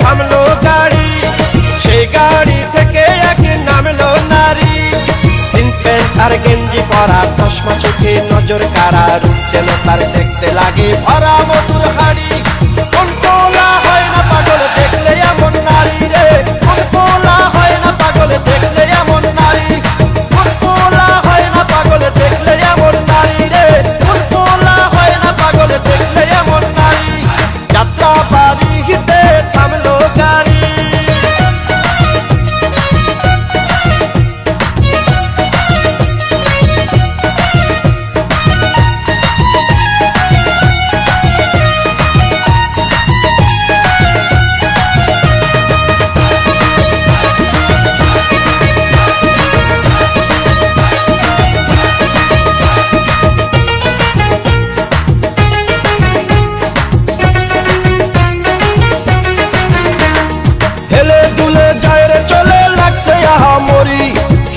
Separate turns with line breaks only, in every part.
থামলো গাড়ি, সেই গাড়ি থেকে এক নামলো নারী। জিন্স প্যান্ট আর গেঞ্জি পরা, চশমা চোখে নজর কারা, রূপ যেন তার দেখতে লাগে ভরা মধুর হাড়ি। কোন পোলা হয় না পাগল দেখলে এমন নারী রে, কোন পোলা হয় না পাগল দেখলে এমন নারী, কোন পোলা হয় না পাগল দেখলে এমন নারী রে, কোন পোলা হয় না পাগল দেখলে এমন নারী। যাত্রা বাড়িতে থামলো গাড়ি।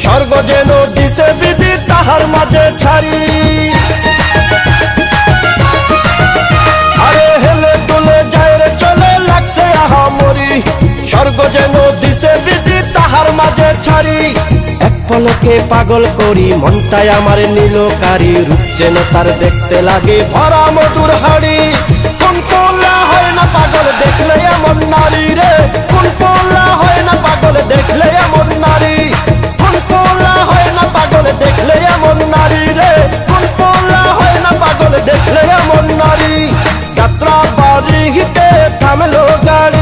স্বর্গ যেন দিছে বিধি তাহার মাঝে ছাড়ি, আরে হেলে দুলে যায় রে চলে লাগছে আহামরি। স্বর্গ যেন দিছে বিধি তাহার মাঝে ছাড়ি। এক পলকে পাগল করি মনটাই আমার নীলকারি, রূপ যেন তার দেখতে লাগে ভরা মধুর হাড়ি। কোন পোলা হয় না পাগল দেখলে এমন নারী রে, কোন পোলা হয় না পাগল দেখলে এমন নারী, কোন পোলা হয় না পাগল দেখলে এমন নারী রে, কোন পোলা হয় না পাগল দেখলে এমন নারী। যাত্রা বাড়িতে থামলো গাড়ি।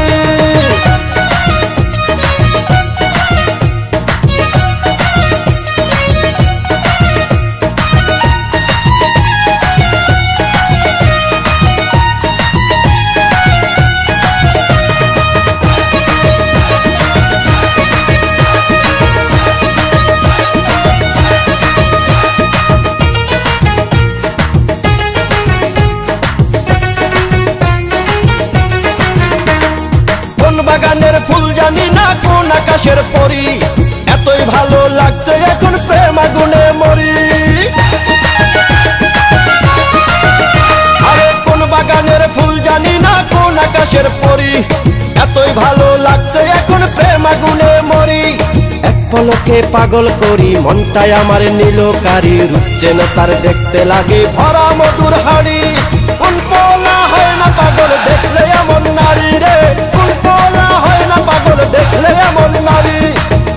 বাগানের ফুল জানি না কোন আকাশের পরি, এতই ভালো লাগছে এখন প্রেম আগুনে মরি। আরে কোন বাগানের ফুল জানি না কোন আকাশের পরি, এতই ভালো লাগছে এখন প্রেম আগুনে মরি। এক পলকে পাগল করি মনটাই আমার নীলকারি, রূপ যেন তার দেখতে লাগে ভরা মধুর হাড়ি। কোন পোলা হয় না পাগল দেখলে এমন নারী রে, কোন পোলা হয় না পাগল দেখলে এমন নারী,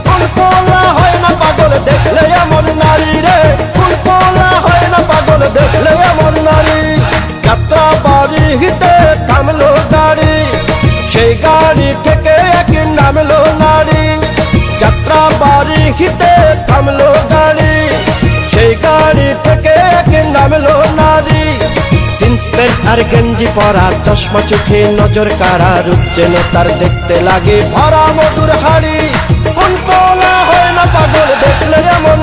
কোন পোলা হয় না পাগল দেখলে এমন নারী রে, কোন পোলা হয় না পাগল দেখলে এমন নারী। যাত্রা বাড়িতে থামলো গাড়ি, সেই গাড়ি থেকে এক নামলো নারী। যাত্রা বাড়িতে থামলো গাড়ি, সেই গাড়ি থেকে এক নামলো নারী। জিন্স প্যান্ট আর গেঞ্জি পরা, চশমা চোখে নজর কারা, রূপ যেন তার দেখতে লাগে ভরা মধুর হাড়ি। কোন পোলা হয় না পাগল দেখলে এমন